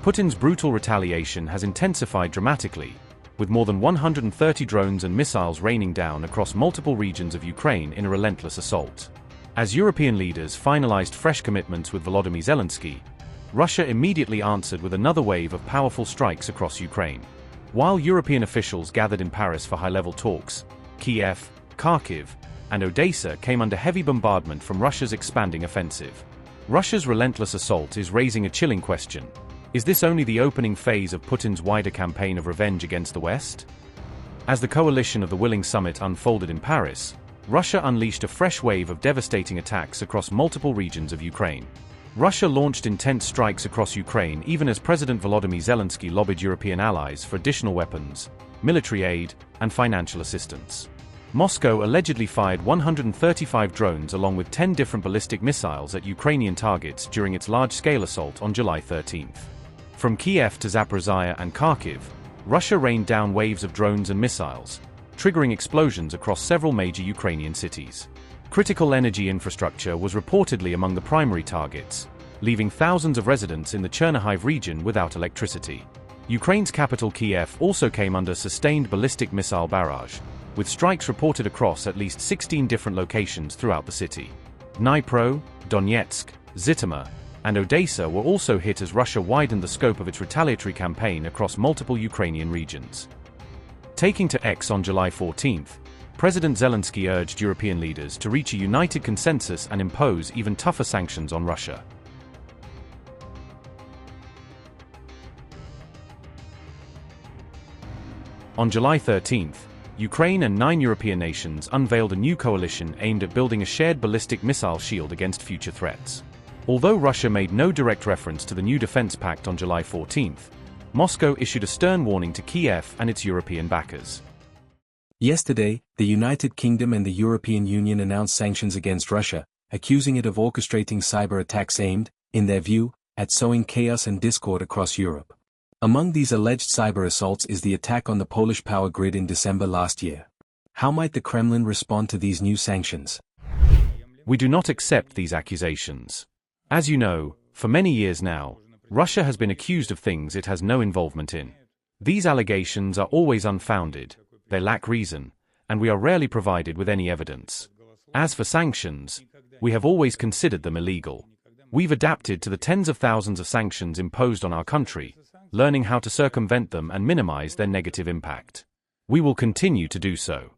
Putin's brutal retaliation has intensified dramatically, with more than 130 drones and missiles raining down across multiple regions of Ukraine in a relentless assault. As European leaders finalized fresh commitments with Volodymyr Zelensky, Russia immediately answered with another wave of powerful strikes across Ukraine. While European officials gathered in Paris for high-level talks, Kyiv, Kharkiv, and Odesa came under heavy bombardment from Russia's expanding offensive. Russia's relentless assault is raising a chilling question. Is this only the opening phase of Putin's wider campaign of revenge against the West? As the coalition of the Willing Summit unfolded in Paris, Russia unleashed a fresh wave of devastating attacks across multiple regions of Ukraine. Russia launched intense strikes across Ukraine even as President Volodymyr Zelensky lobbied European allies for additional weapons, military aid, and financial assistance. Moscow allegedly fired 135 drones along with 10 different ballistic missiles at Ukrainian targets during its large-scale assault on July 13. From Kyiv to Zaporizhzhia and Kharkiv, Russia rained down waves of drones and missiles, triggering explosions across several major Ukrainian cities. Critical energy infrastructure was reportedly among the primary targets, leaving thousands of residents in the Chernihiv region without electricity. Ukraine's capital Kyiv also came under sustained ballistic missile barrage, with strikes reported across at least 16 different locations throughout the city. Dnipro, Donetsk, Zhytomyr, and Odesa were also hit as Russia widened the scope of its retaliatory campaign across multiple Ukrainian regions. Taking to X on July 14, President Zelensky urged European leaders to reach a united consensus and impose even tougher sanctions on Russia. On July 13, Ukraine and 9 European nations unveiled a new coalition aimed at building a shared ballistic missile shield against future threats. Although Russia made no direct reference to the new defense pact on July 14, Moscow issued a stern warning to Kyiv and its European backers. Yesterday, the United Kingdom and the European Union announced sanctions against Russia, accusing it of orchestrating cyber attacks aimed, in their view, at sowing chaos and discord across Europe. Among these alleged cyber assaults is the attack on the Polish power grid in December last year. How might the Kremlin respond to these new sanctions? We do not accept these accusations. As you know, for many years now, Russia has been accused of things it has no involvement in. These allegations are always unfounded, they lack reason, and we are rarely provided with any evidence. As for sanctions, we have always considered them illegal. We've adapted to the tens of thousands of sanctions imposed on our country, learning how to circumvent them and minimize their negative impact. We will continue to do so.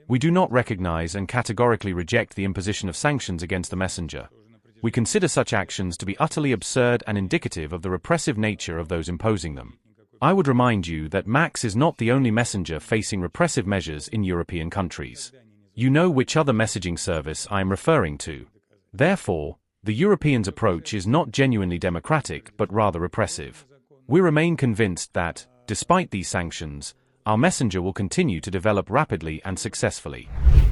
We do not recognize and categorically reject the imposition of sanctions against the messenger. We consider such actions to be utterly absurd and indicative of the repressive nature of those imposing them. I would remind you that Max is not the only messenger facing repressive measures in European countries. You know which other messaging service I am referring to. Therefore, the Europeans' approach is not genuinely democratic but rather repressive. We remain convinced that, despite these sanctions, our messenger will continue to develop rapidly and successfully.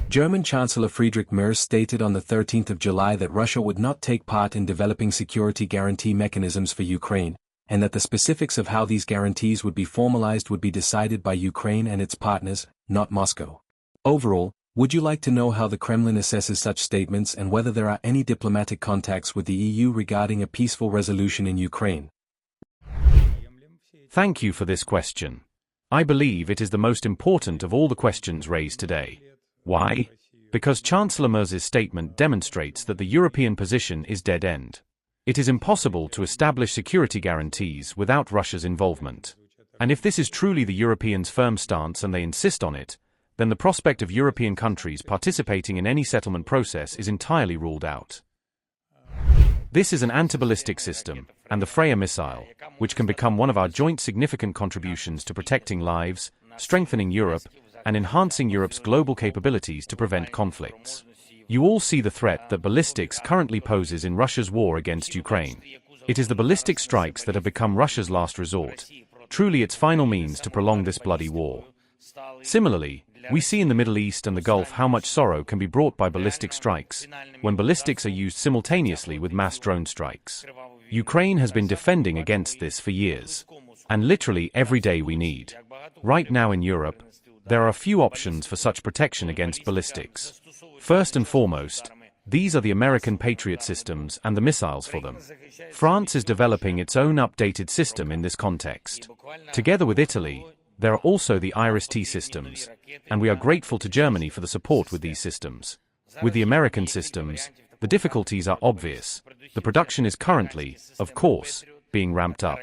German Chancellor Friedrich Merz stated on the 13th of July that Russia would not take part in developing security guarantee mechanisms for Ukraine, and that the specifics of how these guarantees would be formalized would be decided by Ukraine and its partners, not Moscow. Overall, would you like to know how the Kremlin assesses such statements and whether there are any diplomatic contacts with the EU regarding a peaceful resolution in Ukraine? Thank you for this question. I believe it is the most important of all the questions raised today. Why? Because Chancellor Merz's statement demonstrates that the European position is dead-end. It is impossible to establish security guarantees without Russia's involvement. And if this is truly the Europeans' firm stance and they insist on it, then the prospect of European countries participating in any settlement process is entirely ruled out. This is an anti-ballistic system, and the Freya missile, which can become one of our joint significant contributions to protecting lives, strengthening Europe, and enhancing Europe's global capabilities to prevent conflicts. You all see the threat that ballistics currently poses in Russia's war against Ukraine. It is the ballistic strikes that have become Russia's last resort, truly its final means to prolong this bloody war. Similarly, we see in the Middle East and the Gulf how much sorrow can be brought by ballistic strikes, when ballistics are used simultaneously with mass drone strikes. Ukraine has been defending against this for years. And literally every day we need. Right now in Europe, there are a few options for such protection against ballistics. First and foremost, These are the American Patriot systems and the missiles for them. France is developing its own updated system in this context. Together with Italy, there are also the IRIS-T systems, and we are grateful to Germany for the support with these systems. With the American systems, the difficulties are obvious. The production is currently, of course, being ramped up.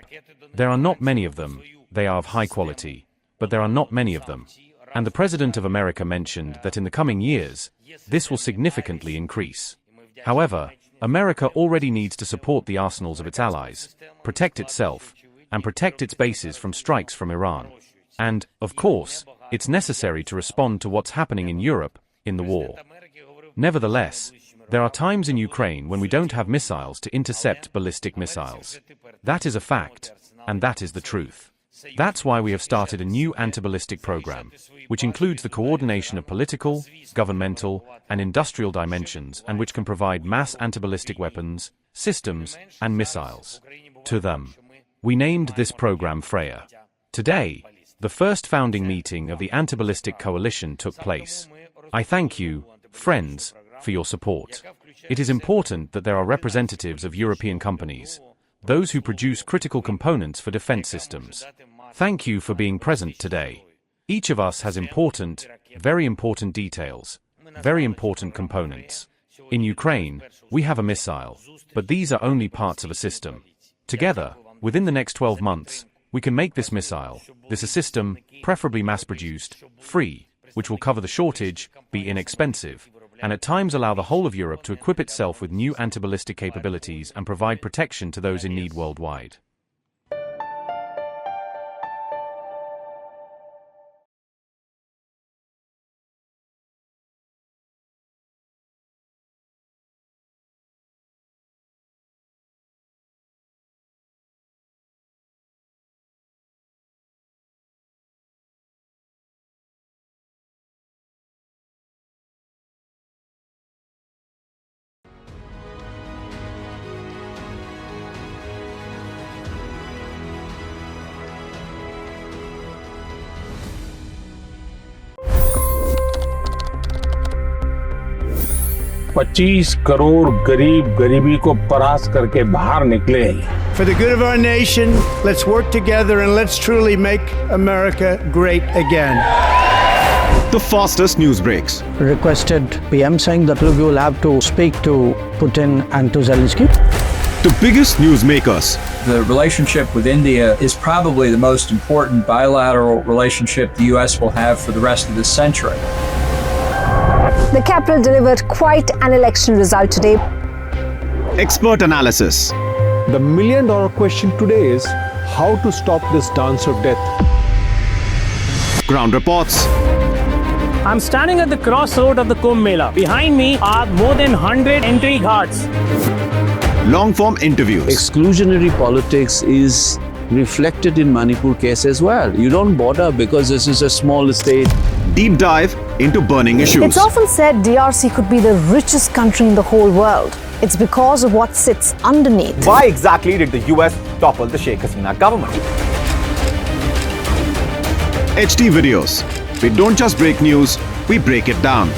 There are not many of them, they are of high quality, but there are not many of them. And the President of America mentioned that in the coming years, this will significantly increase. However, America already needs to support the arsenals of its allies, protect itself, and protect its bases from strikes from Iran. And, of course, it's necessary to respond to what's happening in Europe, in the war. Nevertheless, there are times in Ukraine when we don't have missiles to intercept ballistic missiles. That is a fact, and that is the truth. That's why we have started a new anti-ballistic program, which includes the coordination of political, governmental, and industrial dimensions and which can provide mass anti-ballistic weapons, systems, and missiles to them. We named this program Freya. Today, the first founding meeting of the Anti-Ballistic Coalition took place. I thank you, friends, for your support. It is important that there are representatives of European companies, those who produce critical components for defense systems. Thank you for being present today. Each of us has important, very important details, very important components. In Ukraine, we have a missile, but these are only parts of a system. Together, within the next 12 months, we can make this missile, this a system, preferably mass-produced, free, which will cover the shortage, be inexpensive, and at times allow the whole of Europe to equip itself with new anti-ballistic capabilities and provide protection to those in need worldwide. $25 crore गरीब गरीबी को परास्त करके बाहर निकले। For the good of our nation, let's work together and let's truly make America great again. The fastest news breaks. Requested PM saying that look, you will have to speak to Putin and to Zelensky. The biggest newsmakers. The relationship with India is probably the most important bilateral relationship the US will have for the rest of this century. The capital delivered quite an election result today. Expert analysis. The million-dollar question today is how to stop this dance of death. Ground reports. I'm standing at the crossroad of the Kumbh Mela. Behind me are more than 100 entry ghats. Long-form interviews. Exclusionary politics is reflected in Manipur case as well. You don't bother because this is a small state. Deep dive into burning issues. It's often said DRC could be the richest country in the whole world. It's because of what sits underneath. Why exactly did the US topple the Sheikh Hasina government? HD videos. We don't just break news, we break it down.